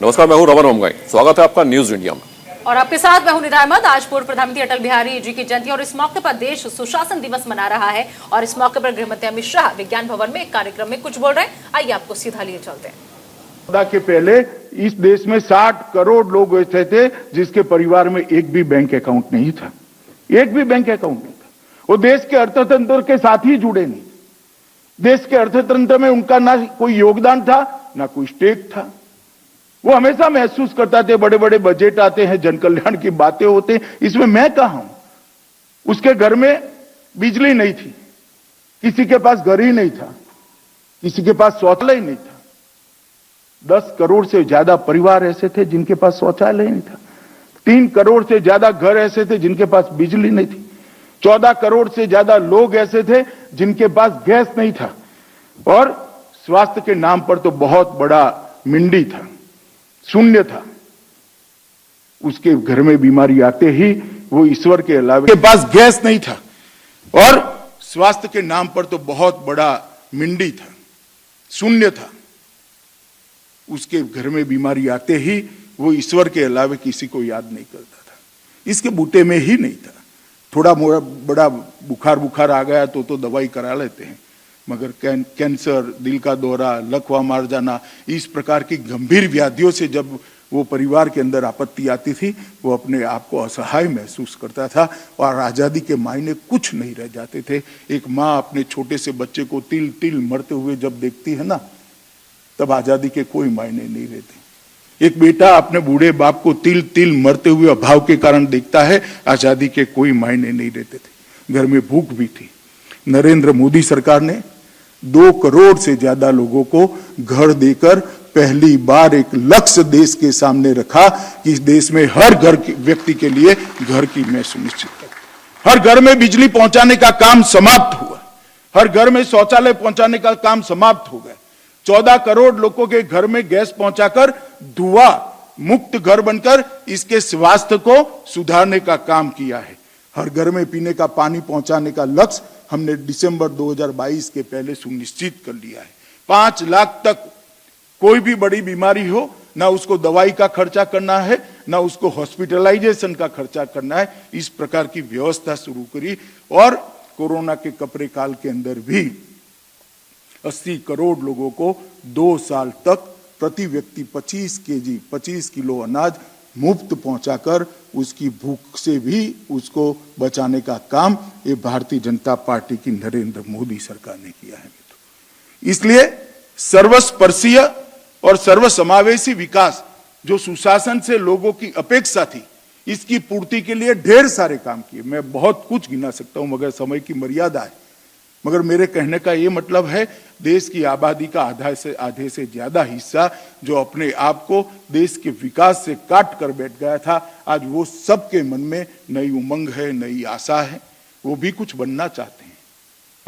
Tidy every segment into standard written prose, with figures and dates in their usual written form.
नमस्कार, मैं हूं रमन ओमगाई। स्वागत है आपका न्यूज इंडिया में और आपके साथ मैं हूं निदा अहमद। आज पूर्व प्रधानमंत्री अटल बिहारी जी की जयंती और इस मौके पर देश सुशासन दिवस मना रहा है और इस मौके पर गृहमंत्री अमित शाह विज्ञान भवन में एक कार्यक्रम में कुछ बोल रहे हैं। आइए आपको सीधा लिए चलते हैं। के पहले इस देश में 60 करोड़ लोग ऐसे थे जिसके परिवार में एक भी बैंक अकाउंट नहीं था। एक भी बैंक अकाउंट नहीं था। वो देश के अर्थतंत्र के साथ ही जुड़े नहीं। देश के अर्थतंत्र में उनका ना कोई योगदान था, ना कोई स्टेक था। वो हमेशा महसूस करता थे, बड़े बड़े बजट आते हैं, जन कल्याण की बातें होते हैं, इसमें मैं कहां हूं। उसके घर में बिजली नहीं थी, किसी के पास घर ही नहीं था, किसी के पास शौचालय नहीं था। 10 करोड़ से ज्यादा परिवार ऐसे थे जिनके पास शौचालय नहीं था। 3 करोड़ से ज्यादा घर ऐसे थे जिनके पास बिजली नहीं थी। 14 करोड़ से ज्यादा लोग ऐसे थे जिनके पास गैस नहीं था। और स्वास्थ्य के नाम पर तो बहुत बड़ा मिंडी था, शून्य था। उसके घर में बीमारी आते ही वो ईश्वर के अलावा के पास गैस नहीं था। और स्वास्थ्य के नाम पर तो बहुत बड़ा मिंडी था, शून्य था। उसके घर में बीमारी आते ही वो ईश्वर के अलावा किसी को याद नहीं करता था। इसके बूते में ही नहीं था। थोड़ा बड़ा बुखार आ गया तो दवाई करा लेते हैं, मगर कैंसर, दिल का दौरा, लकवा मार जाना, इस प्रकार की गंभीर व्याधियों से जब वो परिवार के अंदर आपत्ति आती थी, वो अपने आप को असहाय महसूस करता था और आजादी के मायने कुछ नहीं रह जाते थे। एक माँ अपने छोटे से बच्चे को तिल तिल मरते हुए जब देखती है ना, तब आजादी के कोई मायने नहीं रहते। एक बेटा अपने बूढ़े बाप को तिल तिल मरते हुए अभाव के कारण देखता है, आजादी के कोई मायने नहीं रहते थे। घर में भूख भी थी। नरेंद्र मोदी सरकार ने 2 करोड़ से ज्यादा लोगों को घर देकर पहली बार एक लक्ष्य देश के सामने रखा कि इस देश में हर घर के व्यक्ति के लिए घर की मैं सुनिश्चित करूं। हर घर में बिजली पहुंचाने का काम समाप्त हुआ। हर घर में शौचालय पहुंचाने का काम समाप्त हो गया। 14 करोड़ लोगों के घर में गैस पहुंचाकर धुआं मुक्त घर बनकर इसके स्वास्थ्य को सुधारने का काम किया है। हर घर में पीने का पानी पहुंचाने का लक्ष्य हमने दिसंबर 2022 के पहले सुनिश्चित कर लिया है। 5 लाख तक कोई भी बड़ी बीमारी हो, ना उसको दवाई का खर्चा करना है, ना उसको हॉस्पिटलाइजेशन का खर्चा करना है। इस प्रकार की व्यवस्था शुरू करी और कोरोना के कपरे काल के अंदर भी 80 करोड़ लोगों को 2 साल तक प्रति व्यक्ति 25 किलो अनाज मुफ्त पहुंचाकर उसकी भूख से भी उसको बचाने का काम ये भारतीय जनता पार्टी की नरेंद्र मोदी सरकार ने किया है। इसलिए सर्वस्पर्शीय और सर्वसमावेशी विकास जो सुशासन से लोगों की अपेक्षा थी, इसकी पूर्ति के लिए ढेर सारे काम किए। मैं बहुत कुछ गिना सकता हूं मगर समय की मर्यादा है। मगर मेरे कहने का ये मतलब है, देश की आबादी का आधे से ज्यादा हिस्सा जो अपने आप को देश के विकास से काट कर बैठ गया था, आज वो सबके मन में नई उमंग है, नई आशा है। वो भी कुछ बनना चाहते हैं।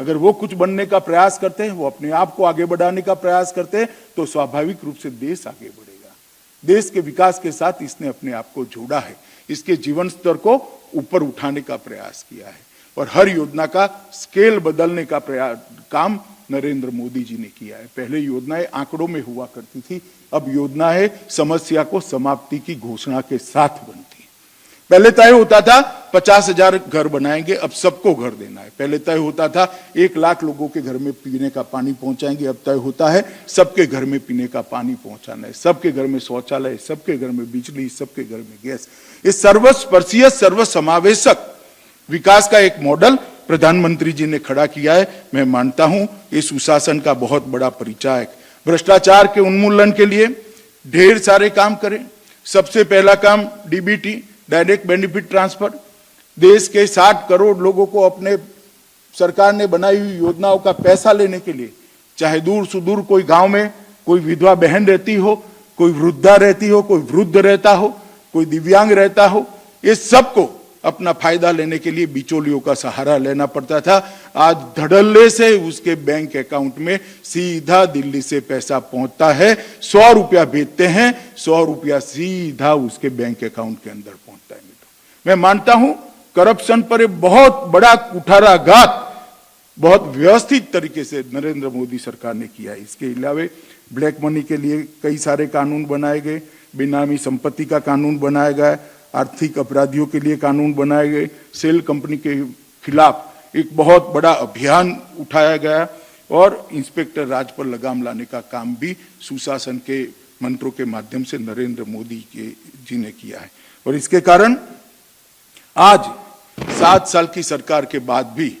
अगर वो कुछ बनने का प्रयास करते हैं, वो अपने आप को आगे बढ़ाने का प्रयास करते हैं, तो स्वाभाविक रूप से देश आगे बढ़ेगा। देश के विकास के साथ इसने अपने आप को जोड़ा है। इसके जीवन स्तर को ऊपर उठाने का प्रयास किया है और हर योजना का स्केल बदलने का काम नरेंद्र मोदी जी ने किया है। पहले योजनाएं आंकड़ों में हुआ करती थी, अब योजनाएं समस्या को समाप्ति की घोषणा के साथ बनती है। पहले तय होता था 50,000 घर बनाएंगे, अब सबको घर देना है। पहले तय होता था 1 लाख लोगों के घर में पीने का पानी पहुंचाएंगे, अब तय होता है सबके घर में पीने का पानी पहुंचाना है, सबके घर में शौचालय, सबके घर में बिजली, सबके घर में गैस। ये सर्वस्पर्शीय सर्वसमावेशक विकास का एक मॉडल प्रधानमंत्री जी ने खड़ा किया है। मैं मानता हूं ये सुशासन का बहुत बड़ा परिचायक। भ्रष्टाचार के उन्मूलन के लिए ढेर सारे काम करें। सबसे पहला काम डीबीटी, डायरेक्ट बेनिफिट ट्रांसफर। देश के 60 करोड़ लोगों को अपने सरकार ने बनाई हुई योजनाओं का पैसा लेने के लिए, चाहे दूर सुदूर कोई गांव में कोई विधवा बहन रहती हो, कोई वृद्धा रहती हो, कोई वृद्ध रहता हो, कोई दिव्यांग रहता हो, ये सबको अपना फायदा लेने के लिए बिचौलियों का सहारा लेना पड़ता था। आज धड़ल्ले से उसके बैंक अकाउंट में सीधा दिल्ली से पैसा पहुंचता है। 100 रुपया भेजते हैं, 100 रुपया सीधा उसके बैंक अकाउंट के अंदर पहुंचता है। मैं मानता हूं करप्शन पर एक बहुत बड़ा कुठाराघात बहुत व्यवस्थित तरीके से नरेंद्र मोदी सरकार ने किया है। इसके अलावा ब्लैक मनी के लिए कई सारे कानून बनाए गए, बेनामी संपत्ति का कानून बनाया गया, आर्थिक अपराधियों के लिए कानून बनाए गए, सेल कंपनी के खिलाफ एक बहुत बड़ा अभियान उठाया गया और इंस्पेक्टर राज पर लगाम लाने का काम भी सुशासन के मंत्रों के माध्यम से नरेंद्र मोदी जी ने किया है। और इसके कारण आज 7 साल की सरकार के बाद भी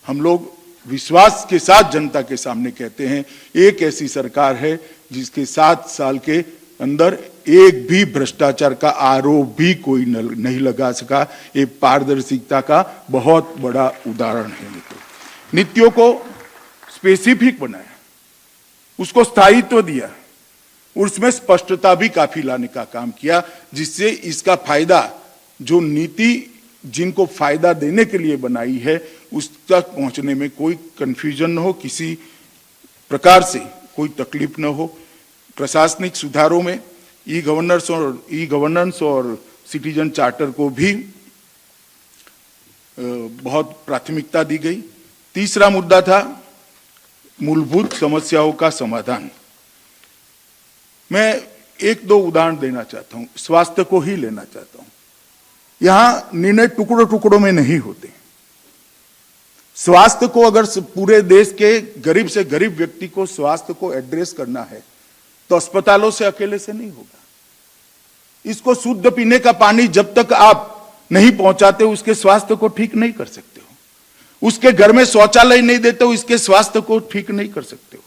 हम लोग विश्वास के साथ जनता के सामने कहते हैं, एक ऐसी सरकार है जिसके 7 साल के अंदर एक भी भ्रष्टाचार का आरोप भी कोई नहीं लगा सका। ये पारदर्शिता का बहुत बड़ा उदाहरण है। नीतियों को स्पेसिफिक बनाया, उसको स्थायित्व दिया, उसमें स्पष्टता भी काफी लाने का काम किया, जिससे इसका फायदा जो नीति जिनको फायदा देने के लिए बनाई है उस तक पहुंचने में कोई कंफ्यूजन न हो, किसी प्रकार से कोई तकलीफ न हो। प्रशासनिक सुधारों में ई गवर्नेंस और सिटीजन चार्टर को भी बहुत प्राथमिकता दी गई। तीसरा मुद्दा था मूलभूत समस्याओं का समाधान। मैं 1-2 उदाहरण देना चाहता हूं, स्वास्थ्य को ही लेना चाहता हूं। यहां निर्णय टुकड़ों टुकड़ों में नहीं होते। स्वास्थ्य को अगर पूरे देश के गरीब से गरीब व्यक्ति को स्वास्थ्य को एड्रेस करना है तो अस्पतालों से अकेले से नहीं होगा। इसको शुद्ध पीने का पानी जब तक आप नहीं पहुंचाते उसके स्वास्थ्य को ठीक नहीं कर सकते हो। उसके घर में शौचालय नहीं देते हो, इसके स्वास्थ्य को ठीक नहीं कर सकते हो।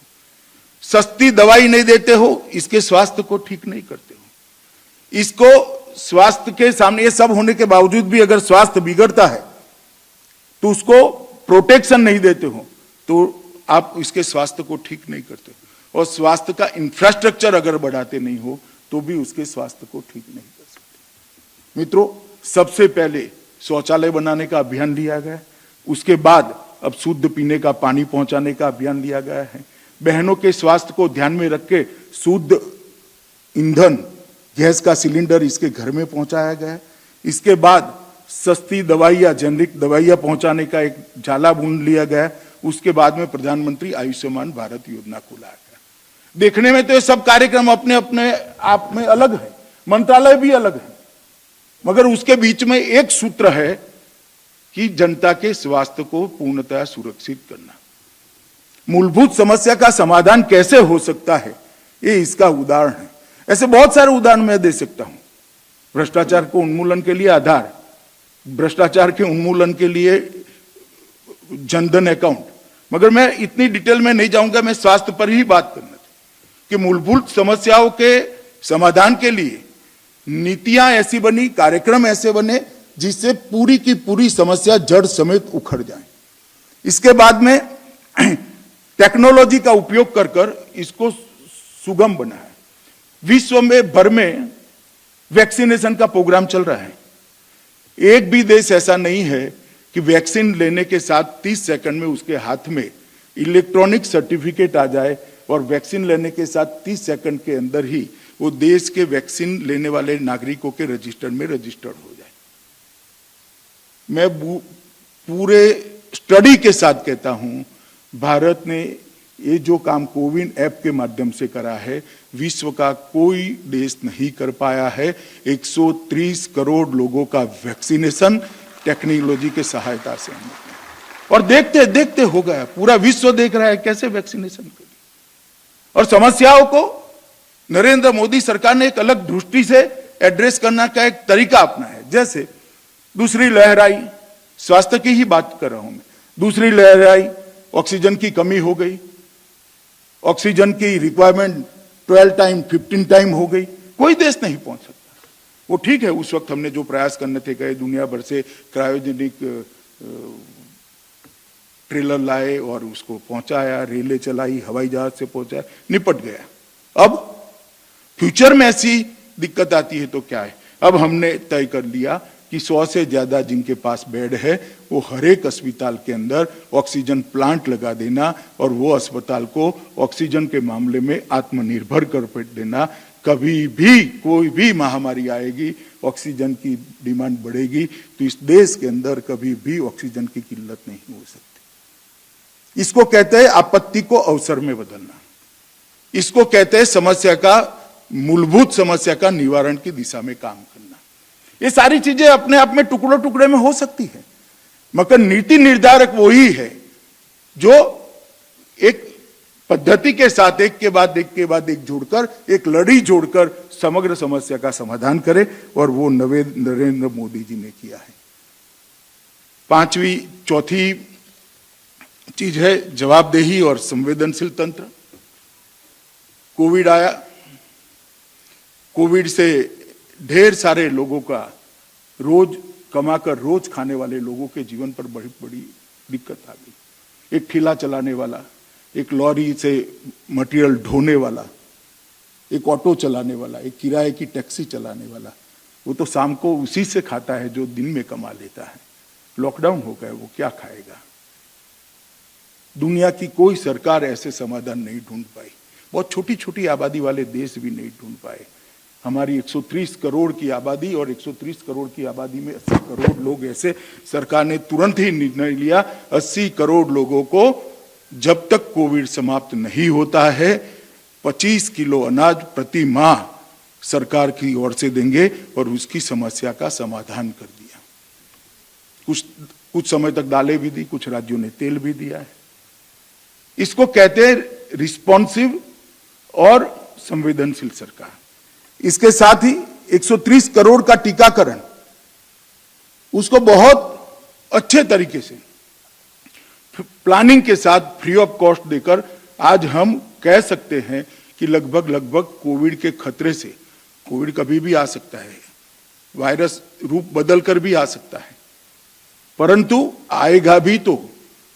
सस्ती दवाई नहीं देते हो, इसके स्वास्थ्य को ठीक नहीं करते हो। इसको स्वास्थ्य के सामने ये सब होने के बावजूद भी अगर स्वास्थ्य बिगड़ता है तो उसको प्रोटेक्शन नहीं देते हो तो आप इसके स्वास्थ्य को ठीक नहीं करते हो। और स्वास्थ्य का इंफ्रास्ट्रक्चर अगर बढ़ाते नहीं हो तो भी उसके स्वास्थ्य को ठीक नहीं कर सकते। मित्रों, सबसे पहले शौचालय बनाने का अभियान लिया गया, उसके बाद अब शुद्ध पीने का पानी पहुंचाने का अभियान लिया गया है। बहनों के स्वास्थ्य को ध्यान में रख के शुद्ध ईंधन गैस का सिलेंडर इसके घर में पहुंचाया गया। इसके बाद सस्ती दवाइयां, जेनरिक दवाइयां पहुंचाने का एक जाला बुन लिया गया। उसके बाद में प्रधानमंत्री आयुष्मान भारत योजना को लाया गया। देखने में तो ये सब कार्यक्रम अपने अपने आप में अलग है, मंत्रालय भी अलग है, मगर उसके बीच में एक सूत्र है कि जनता के स्वास्थ्य को पूर्णतः सुरक्षित करना। मूलभूत समस्या का समाधान कैसे हो सकता है, ये इसका उदाहरण है। ऐसे बहुत सारे उदाहरण मैं दे सकता हूं। भ्रष्टाचार को उन्मूलन के लिए आधार, भ्रष्टाचार के उन्मूलन के लिए जनधन अकाउंट, मगर मैं इतनी डिटेल में नहीं जाऊंगा। मैं स्वास्थ्य पर ही बात करना चाहूंगा कि मूलभूत समस्याओं के समाधान के लिए नीतियां ऐसी बनी, कार्यक्रम ऐसे बने जिससे पूरी की पूरी समस्या जड़ समेत उखड़ जाए। इसके बाद में टेक्नोलॉजी का उपयोग कर कर इसको सुगम बना है। विश्व में भर में वैक्सीनेशन का प्रोग्राम चल रहा है। एक भी देश ऐसा नहीं है कि वैक्सीन लेने के साथ 30 सेकंड में उसके हाथ में इलेक्ट्रॉनिक सर्टिफिकेट आ जाए और वैक्सीन लेने के साथ 30 सेकंड के अंदर ही वो देश के वैक्सीन लेने वाले नागरिकों के रजिस्टर में रजिस्टर्ड हो जाए। मैं पूरे स्टडी के साथ कहता हूं, भारत ने ये जो काम कोविन ऐप के माध्यम से करा है, विश्व का कोई देश नहीं कर पाया है। 130 करोड़ लोगों का वैक्सीनेशन टेक्नोलॉजी के सहायता से और देखते देखते हो गया। पूरा विश्व देख रहा है कैसे वैक्सीनेशन करें। और समस्याओं को नरेंद्र मोदी सरकार ने एक अलग दृष्टि से एड्रेस करना का एक तरीका अपनाया है। जैसे दूसरी लहर आई, स्वास्थ्य की ही बात कर रहा हूं मैं, दूसरी लहर आई, ऑक्सीजन की कमी हो गई, ऑक्सीजन की रिक्वायरमेंट 12 टाइम 15 टाइम हो गई, कोई देश नहीं पहुंच सकता। वो ठीक है, उस वक्त हमने जो प्रयास करने थे गए, दुनिया भर से क्रायोजेनिक ट्रेलर लाए और उसको पहुंचाया, रेलें चलाई, हवाई जहाज से पहुंचाया, निपट गया। अब फ्यूचर में ऐसी दिक्कत आती है तो क्या है। अब हमने तय कर लिया कि 100 से ज्यादा जिनके पास बेड है वो हर एक अस्पताल के अंदर ऑक्सीजन प्लांट लगा देना और वो अस्पताल को ऑक्सीजन के मामले में आत्मनिर्भर कर देना। कभी भी कोई भी महामारी आएगी, ऑक्सीजन की डिमांड बढ़ेगी तो इस देश के अंदर कभी भी ऑक्सीजन की किल्लत नहीं हो सकती। इसको कहते हैं आपत्ति को अवसर में बदलना। इसको कहते हैं समस्या का मूलभूत समस्या का निवारण की दिशा में काम करना। ये सारी चीजें अपने आप में टुकड़ों टुकड़े में हो सकती है, मगर नीति निर्धारक वही है जो एक पद्धति के साथ एक के बाद एक जोड़कर, एक लड़ी जोड़कर समग्र समस्या का समाधान करे, और वो नरेंद्र मोदी जी ने किया है। चौथी चीज है जवाबदेही और संवेदनशील तंत्र। कोविड आया, कोविड से ढेर सारे लोगों का, रोज कमाकर रोज खाने वाले लोगों के जीवन पर बड़ी बड़ी दिक्कत आ गई। एक ठेला चलाने वाला, एक लॉरी से मटेरियल ढोने वाला, एक ऑटो चलाने वाला, एक किराए की टैक्सी चलाने वाला, वो तो शाम को उसी से खाता है जो दिन में कमा लेता है। लॉकडाउन हो गया, वो क्या खाएगा? दुनिया की कोई सरकार ऐसे समाधान नहीं ढूंढ पाई। बहुत छोटी छोटी आबादी वाले देश भी नहीं ढूंढ पाए। हमारी 130 करोड़ की आबादी, और 130 करोड़ की आबादी में 80 करोड़ लोग ऐसे, सरकार ने तुरंत ही निर्णय लिया 80 करोड़ लोगों को जब तक कोविड समाप्त नहीं होता है 25 किलो अनाज प्रति माह सरकार की ओर से देंगे, और उसकी समस्या का समाधान कर दिया। कुछ समय तक दालें भी दी, कुछ राज्यों ने तेल भी दिया है। इसको कहते हैं रिस्पॉन्सिव और संवेदनशील सरकार। इसके साथ ही 130 करोड़ का टीकाकरण, उसको बहुत अच्छे तरीके से प्लानिंग के साथ फ्री ऑफ कॉस्ट देकर आज हम कह सकते हैं कि लगभग कोविड के खतरे से, कोविड कभी भी आ सकता है, वायरस रूप बदलकर भी आ सकता है, परंतु आएगा भी तो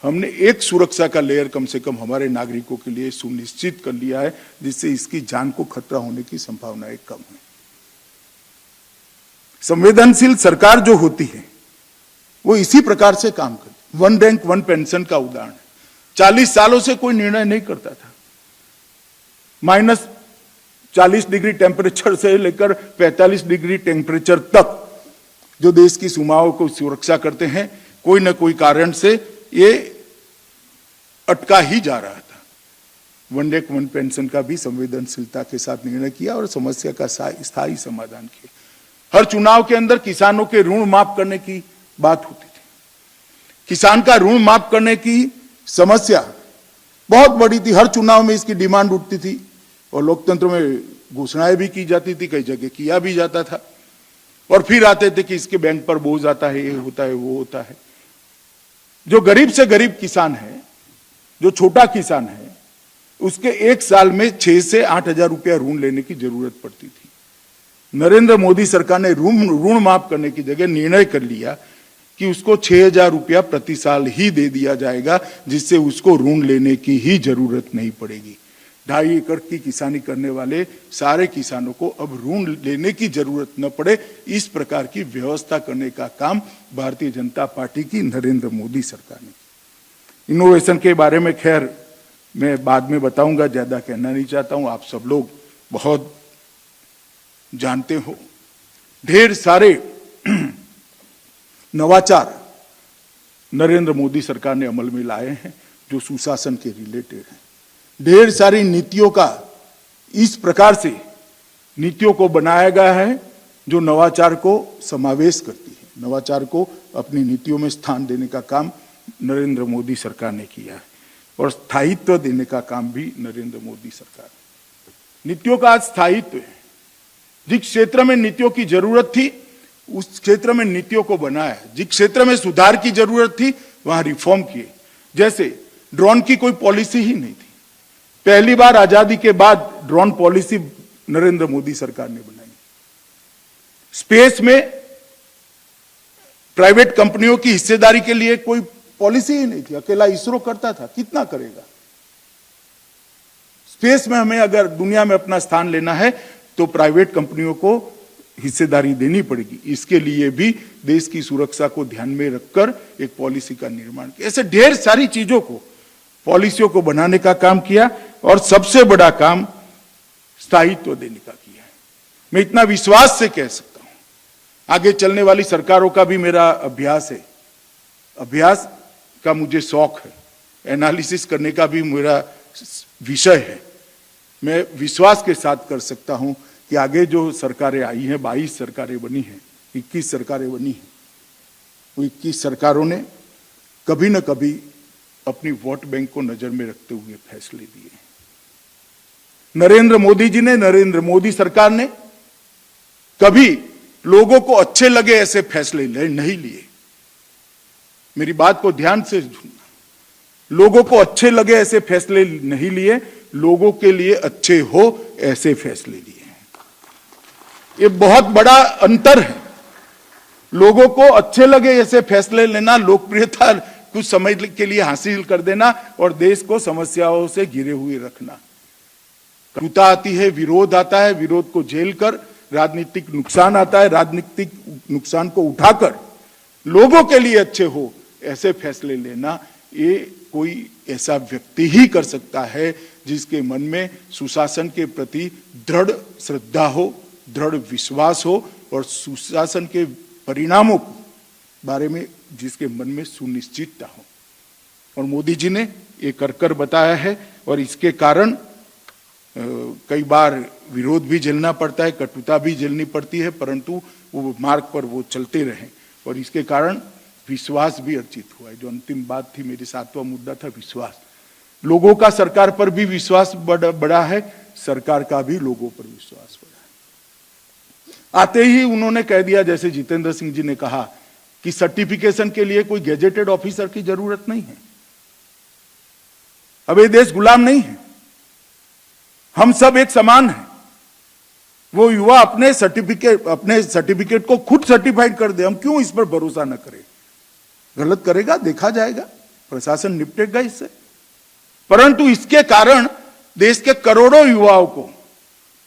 हमने एक सुरक्षा का लेयर कम से कम हमारे नागरिकों के लिए सुनिश्चित कर लिया है, जिससे इसकी जान को खतरा होने की संभावनाएं कम है। संवेदनशील सरकार जो होती है वो इसी प्रकार से काम करती है। वन रैंक वन पेंशन का उदाहरण है। 40 सालों से कोई निर्णय नहीं करता था। -40 डिग्री टेम्परेचर से लेकर 45 डिग्री टेम्परेचर तक जो देश की सीमाओं को सुरक्षा करते हैं, कोई न कोई कारण से ये अटका ही जा रहा था। वन रैंक वन पेंशन का भी संवेदनशीलता के साथ निर्णय किया और समस्या का स्थायी समाधान किया। हर चुनाव के अंदर किसानों के ऋण माफ करने की बात होती थी। किसान का ऋण माफ करने की समस्या बहुत बड़ी थी। हर चुनाव में इसकी डिमांड उठती थी और लोकतंत्र में घोषणाएं भी की जाती थी, कई जगह किया भी जाता था, और फिर आते थे कि इसके बैंक पर बोझ आता है, ये होता है, वो होता है। जो गरीब से गरीब किसान है, जो छोटा किसान है, उसके एक साल में 6 से 8 हजार रुपया ऋण लेने की जरूरत पड़ती थी। नरेंद्र मोदी सरकार ने ऋण माफ करने की जगह निर्णय कर लिया कि उसको 6 हजार रुपया प्रति साल ही दे दिया जाएगा, जिससे उसको ऋण लेने की ही जरूरत नहीं पड़ेगी। 2.5 एकड़ की किसानी करने वाले सारे किसानों को अब ऋण लेने की जरूरत न पड़े, इस प्रकार की व्यवस्था करने का काम भारतीय जनता पार्टी की नरेंद्र मोदी सरकार ने। इनोवेशन के बारे में खैर मैं बाद में बताऊंगा, ज्यादा कहना नहीं चाहता हूं, आप सब लोग बहुत जानते हो। ढेर सारे नवाचार नरेंद्र मोदी सरकार ने अमल में लाए हैं जो सुशासन के रिलेटेड हैं। ढेर सारी नीतियों का इस प्रकार से नीतियों को बनाया गया है जो नवाचार को समावेश करती है। नवाचार को अपनी नीतियों में स्थान देने का काम नरेंद्र मोदी सरकार ने किया है, और स्थायित्व देने का काम भी नरेंद्र मोदी सरकार। नीतियों का आज स्थायित्व है। जिस क्षेत्र में नीतियों की जरूरत थी उस क्षेत्र में नीतियों को बनाया। जिस क्षेत्र में सुधार की जरूरत थी वहां रिफॉर्म किए। जैसे ड्रोन की कोई पॉलिसी ही नहीं थी, पहली बार आजादी के बाद ड्रोन पॉलिसी नरेंद्र मोदी सरकार ने बनाई। स्पेस में प्राइवेट कंपनियों की हिस्सेदारी के लिए कोई पॉलिसी ही नहीं थी, अकेला इसरो करता था, कितना करेगा। स्पेस में हमें अगर दुनिया में अपना स्थान लेना है तो प्राइवेट कंपनियों को हिस्सेदारी देनी पड़ेगी। इसके लिए भी देश की सुरक्षा को ध्यान में रखकर एक पॉलिसी का निर्माण किया। ऐसे ढेर सारी चीजों को, पॉलिसियों को बनाने का काम किया, और सबसे बड़ा काम स्थायित्व देने का किया है। मैं इतना विश्वास से कह सकता हूं, आगे चलने वाली सरकारों का भी मेरा अभ्यास है, अभ्यास का मुझे शौक है, एनालिसिस करने का भी मेरा विषय है। मैं विश्वास के साथ कर सकता हूं कि आगे जो सरकारें आई हैं, 22 सरकारें बनी हैं, 21 सरकारें बनी हैं, वो 21 सरकारों ने कभी न कभी अपनी वोट बैंक को नजर में रखते हुए फैसले दिए। नरेंद्र मोदी जी ने, नरेंद्र मोदी सरकार ने कभी लोगों को अच्छे लगे ऐसे फैसले नहीं लिए। मेरी बात को ध्यान से सुनना, लोगों को अच्छे लगे ऐसे फैसले नहीं लिए, लोगों के लिए अच्छे हो ऐसे फैसले लिए हैं। ये बहुत बड़ा अंतर है। लोगों को अच्छे लगे ऐसे फैसले लेना, लोकप्रियता कुछ समय के लिए हासिल कर देना और देश को समस्याओं से घिरे हुए रखना। कटुता आती है, विरोध आता है, विरोध को झेल कर राजनीतिक नुकसान आता है, राजनीतिक नुकसान को उठाकर लोगों के लिए अच्छे हो ऐसे फैसले लेना, ये कोई ऐसा व्यक्ति ही कर सकता है जिसके मन में सुशासन के प्रति दृढ़ श्रद्धा हो, दृढ़ विश्वास हो और सुशासन के परिणामों के बारे में जिसके मन में सुनिश्चितता हो। और मोदी जी ने ये कर बताया है और इसके कारण कई बार विरोध भी झेलना पड़ता है, कटुता भी झेलनी पड़ती है, परंतु वो मार्ग पर वो चलते रहे और इसके कारण विश्वास भी अर्जित हुआ है। जो अंतिम बात थी, मेरी 7वां मुद्दा था विश्वास। लोगों का सरकार पर भी विश्वास बढ़ा है, सरकार का भी लोगों पर विश्वास बढ़ा है। आते ही उन्होंने कह दिया, जैसे जितेंद्र सिंह जी ने कहा, कि सर्टिफिकेशन के लिए कोई गेजेटेड ऑफिसर की जरूरत नहीं है। अब ये देश गुलाम नहीं है, हम सब एक समान हैं। वो युवा अपने सर्टिफिकेट को खुद सर्टिफाइड कर दे, हम क्यों इस पर भरोसा न करें? गलत करेगा, देखा जाएगा, प्रशासन निपटेगा इससे। परंतु इसके कारण देश के करोड़ों युवाओं को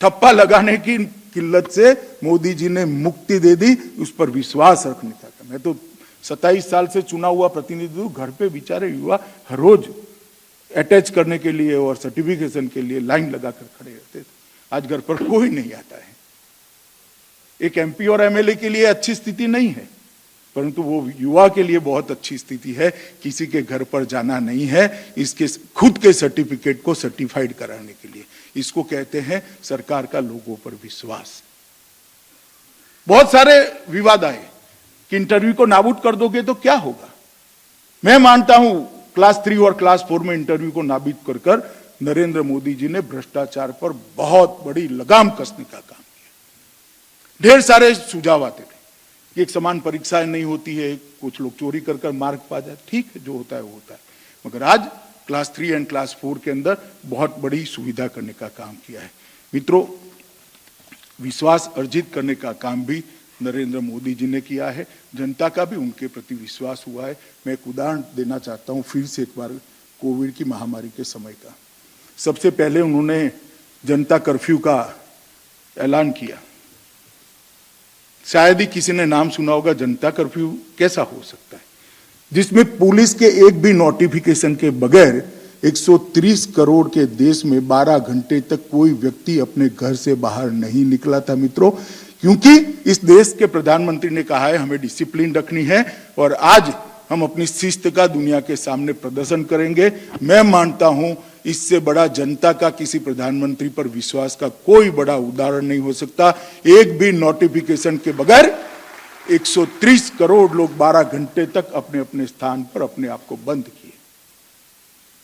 ठप्पा लगाने की किल्लत से मोदी जी ने मुक्ति दे दी, उस पर विश्वास रखने का। मैं तो 27 साल से चुना हुआ प्रतिनिधि हूं, घर पे बेचारे युवा हर रोज अटैच करने के लिए और सर्टिफिकेशन के लिए लाइन लगाकर खड़े रहते थे। आज घर पर कोई नहीं आता है। एक एमपी और एमएलए के लिए अच्छी स्थिति नहीं है, परंतु वो युवा के लिए बहुत अच्छी स्थिति है। किसी के घर पर जाना नहीं है, इसके खुद के सर्टिफिकेट को सर्टिफाइड कराने के लिए। इसको कहते हैं सरकार का लोगों पर विश्वास। बहुत सारे विवाद आए कि इंटरव्यू को नाबूद कर दोगे तो क्या होगा। मैं मानता हूं क्लास 3 और क्लास 4 में इंटरव्यू को नाबूद कर नरेंद्र मोदी जी ने भ्रष्टाचार पर बहुत बड़ी लगाम कसने का काम किया। ढेर सारे सुझाव आते थे कि एक समान परीक्षाएं नहीं होती है, कुछ लोग चोरी कर मार्क पा जाए, ठीक है, जो होता है वो होता है। मगर आज क्लास 3 एंड क्लास 4 के अंदर बहुत बड़ी सुविधा करने का काम किया है। मित्रों, विश्वास अर्जित करने का काम भी नरेंद्र मोदी जी ने किया है, जनता का भी उनके प्रति विश्वास हुआ है। मैं एक उदाहरण देना चाहता हूं फिर से एक बार कोविड की महामारी के समय का। सबसे पहले उन्होंने जनता कर्फ्यू का ऐलान किया। शायद ही किसी ने नाम सुना होगा, जनता कर्फ्यू कैसा हो सकता है, जिसमें पुलिस के एक भी नोटिफिकेशन के बगैर 130 करोड़ के देश में 12 घंटे तक कोई व्यक्ति अपने घर से बाहर नहीं निकला था। मित्रों, क्योंकि इस देश के प्रधानमंत्री ने कहा है हमें डिसिप्लिन रखनी है और आज हम अपनी शिस्त का दुनिया के सामने प्रदर्शन करेंगे। मैं मानता हूं इससे बड़ा जनता का किसी प्रधानमंत्री पर विश्वास का कोई बड़ा उदाहरण नहीं हो सकता। एक भी नोटिफिकेशन के बगैर 130 करोड़ लोग 12 घंटे तक अपने अपने स्थान पर अपने आप को बंद किए।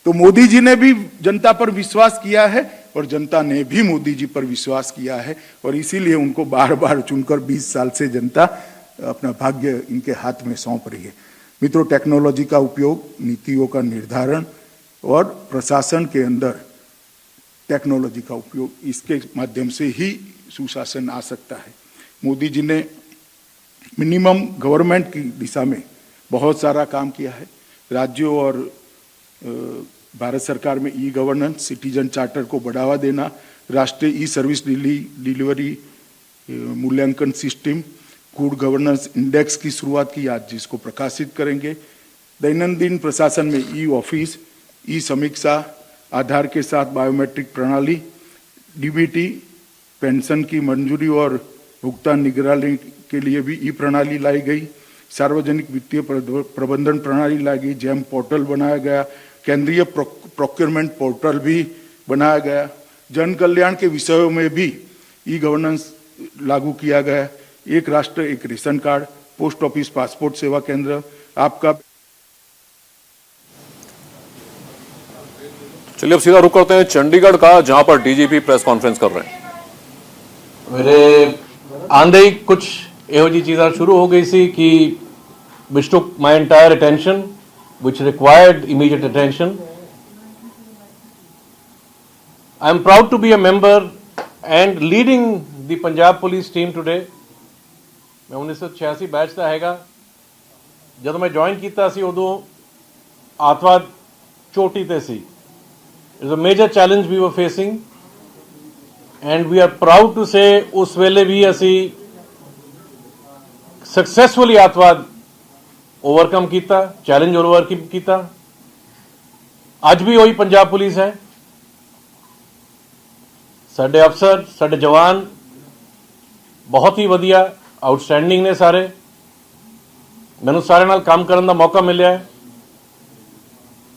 तो मोदी जी ने भी जनता पर विश्वास किया है और जनता ने भी मोदी जी पर विश्वास किया है और इसीलिए उनको बार बार चुनकर 20 साल से जनता अपना भाग्य इनके हाथ में सौंप रही है। मित्रों, टेक्नोलॉजी का उपयोग, नीतियों का निर्धारण और प्रशासन के अंदर टेक्नोलॉजी का उपयोग, इसके माध्यम से ही सुशासन आ सकता है। मोदी जी ने मिनिमम गवर्नमेंट की दिशा में बहुत सारा काम किया है। राज्यों और भारत सरकार में ई गवर्नेंस, सिटीजन चार्टर को बढ़ावा देना, राष्ट्रीय ई सर्विस डिलीवरी मूल्यांकन सिस्टम, गुड गवर्नेंस इंडेक्स की शुरुआत की आज, जिसको प्रकाशित करेंगे। दैनंदिन प्रशासन में ई ऑफिस, ई समीक्षा, आधार के साथ बायोमेट्रिक प्रणाली, डीबीटी, पेंशन की मंजूरी और भुगतान निगरानी के लिए भी ई प्रणाली लाई गई। सार्वजनिक वित्तीय प्रबंधन प्रणाली लाई गई, जैम पोर्टल बनाया गया, केंद्रीय प्रोक्योरमेंट पोर्टल भी बनाया गया। जन कल्याण के विषयों में भी ई गवर्नेंस लागू किया गया है। एक राष्ट्र एक ration card, post office passport सेवा केंद्र, आपका। चलिए अब सीधा रुक करते हैं चंडीगढ़ का, जहां पर डीजीपी प्रेस कॉन्फ्रेंस कर रहे हैं। मेरे आंदे ही कुछ ਇਹੋ ਜਿਹੀ ਚੀਜ਼ਾਂ ਸ਼ੁਰੂ ਹੋ ਗਈ ਸੀ ਕਿ which took my entire attention, which required immediate attention. I am proud to be a member and leading the Punjab Police team today. मैं 1986 बैच ਦਾ ਹੈਗਾ। ਜਦੋਂ ਮੈਂ ਜੁਆਇਨ ਕੀਤਾ ਸੀ ਉਦੋਂ ਆਤਵਾਦ ਚੋਟੀ ਤੇ ਸੀ। It was a major challenge we were facing and we are proud to say ਉਸ ਵੇਲੇ ਵੀ ਅਸੀਂ सक्सेसफुली आतवाद ओवरकम किया, चैलेंज ओवरकम किया। अज भी वही पंजाब पुलिस है। साडे अफसर, साडे जवान बहुत ही वधिया आउटस्टैंडिंग ने सारे। मैनूं सारे नाल काम करने का मौका मिलिया है।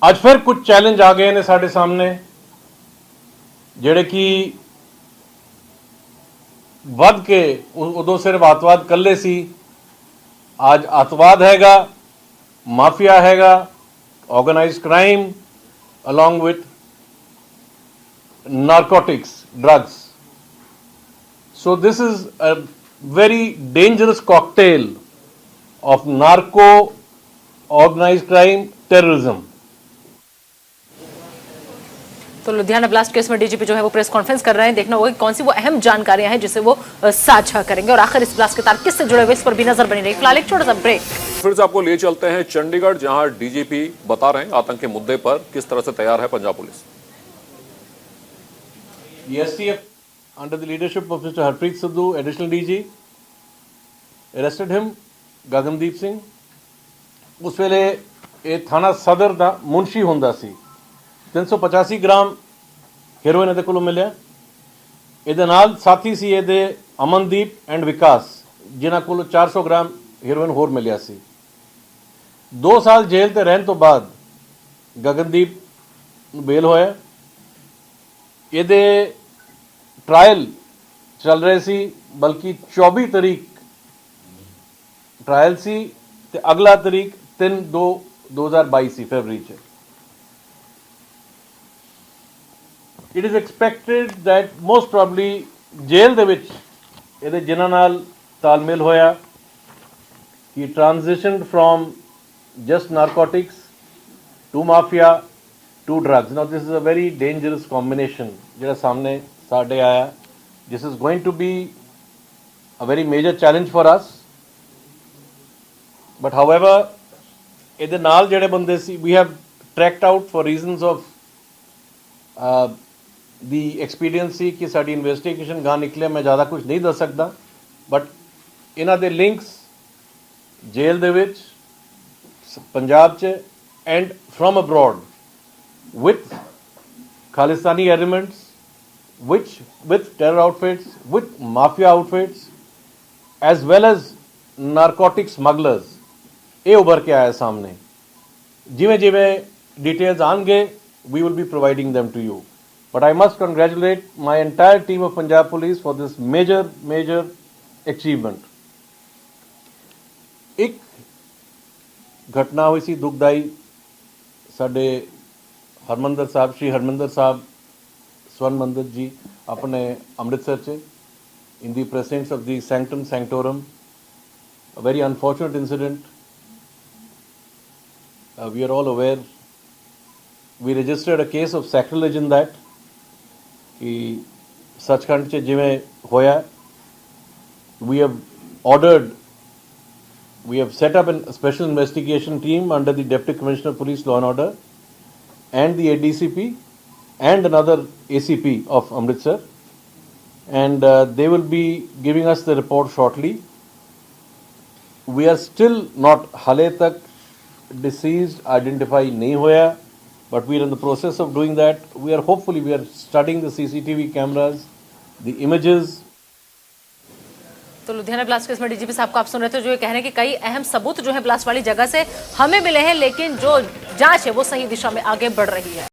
अज फिर कुछ चैलेंज आ गए ने साडे सामने, जिहड़े कि वध के उदों सिर्फ आतवाद कल्ले सी, आज आतवाद हैगा, माफिया हैगा, organised crime along with narcotics, drugs. So this is a very dangerous cocktail of narco, organized crime, terrorism. तो लुधियाना ब्लास्ट केस में डीजीपी जो है वो प्रेस कॉन्फ्रेंस कर रहे हैं। देखना होगा कि कौन सी वो अहम जानकारियां हैं जिसे वो साझा करेंगे और आखिर इस ब्लास्ट के तार किससे जुड़े हुए इस पर भी नजर बनी रही। फिलहाल एक छोटा सा ब्रेक। फिर से आपको ले चलते हैं चंडीगढ़, जहां डीजीपी बता रहे हैं आतंक के मुद्दे पर किस तरह से तैयार है Punjab police. STF under the leadership of Mr. Harpreet Sidhu, additional DG, arrested him, Gagandeep Singh। उस वेले ये थाना सदर का मुंशी होंदा सी। 385 ग्राम हेरोइन ਇਹਦੇ ਕੋਲੋਂ ਮਿਲਿਆ। ਇਹਦੇ ਨਾਲ ਸਾਥੀ ਸੀ ਇਹਦੇ ਅਮਨਦੀਪ ਐਂਡ ਵਿਕਾਸ, ਜਿਨ੍ਹਾਂ ਕੋਲੋਂ 400 ਗ੍ਰਾਮ ਹੈਰੋਇਨ ਹੋਰ ਮਿਲਿਆ ਸੀ। 2 ਸਾਲ ਜੇਲ੍ਹ ਤੇ ਰਹਿਣ ਤੋਂ ਬਾਅਦ ਗਗਨਦੀਪ ਨੂੰ ਬੇਲ ਹੋਇਆ। ਇਹਦੇ ਟ੍ਰਾਇਲ ਚੱਲ ਰਹੇ ਸੀ, ਬਲਕਿ 24 ਤਰੀਕ ਟ੍ਰਾਇਲ ਸੀ ਤੇ ਅਗਲਾ ਤਰੀਕ 3/2/2022 ਸੀ, ਫਰਵਰੀ 'ਚ। It is expected that most probably jail ਦੇ ਵਿੱਚ ਇਹਦੇ ਜਿਨ੍ਹਾਂ ਨਾਲ ਤਾਲਮੇਲ ਹੋਇਆ he transitioned from just narcotics to mafia to drugs. Now this is a very dangerous combination ਜਿਹੜਾ ਸਾਹਮਣੇ ਸਾਡੇ ਆਇਆ। This is going to be a very major challenge for us. But however ਇਹਦੇ ਨਾਲ ਜਿਹੜੇ ਬੰਦੇ ਸੀ we have tracked out for reasons of the experience ਸੀ ਕਿ ਸਾਡੀ ਇਨਵੈਸਟੀਗੇਸ਼ਨ ਗਾਂ ਨਿਕਲਿਆ। ਮੈਂ ਜ਼ਿਆਦਾ ਕੁਝ ਨਹੀਂ ਦੱਸ ਸਕਦਾ, ਬਟ ਇਹਨਾਂ ਦੇ ਲਿੰਕਸ ਜੇਲ੍ਹ ਦੇ ਵਿੱਚ, ਪੰਜਾਬ 'ਚ and from abroad with Khalistani elements, with terror outfits, with mafia outfits, as well as narcotic smugglers, ਇਹ ਉੱਭਰ ਕੇ ਆਇਆ ਸਾਹਮਣੇ। ਜਿਵੇਂ ਜਿਵੇਂ ਡਿਟੇਲਸ ਆਉਣਗੇ we will be providing them to you. But I must congratulate my entire team of Punjab Police for this major achievement. एक घटना हुई सी दुखदाई, साडे हरमंदर साहब, श्री हरमंदर साहब स्वर्ण मंदिर जी अपने अमृतसर च, in the presence of the sanctum sanctorum, a very unfortunate incident. We are all aware. We registered a case of sacrilege in that. कि सचखंड च जिवें होया, we have set up a special investigation team under the Deputy Commissioner of Police Law and Order and the ADCP and another ACP of Amritsar, and they will be giving us the report shortly. We are still not, hale tak deceased identify nahi hoya, but we are in the process of doing that. We are studying the CCTV cameras, the images. तो Ludhiana blast case में DGP साहब को आप सुन रहे थे, जो ये कह रहे हैं कि कई अहम सबूत जो है ब्लास्ट वाली जगह से हमें मिले हैं, लेकिन जो जांच है वो सही दिशा में आगे बढ़ रही है।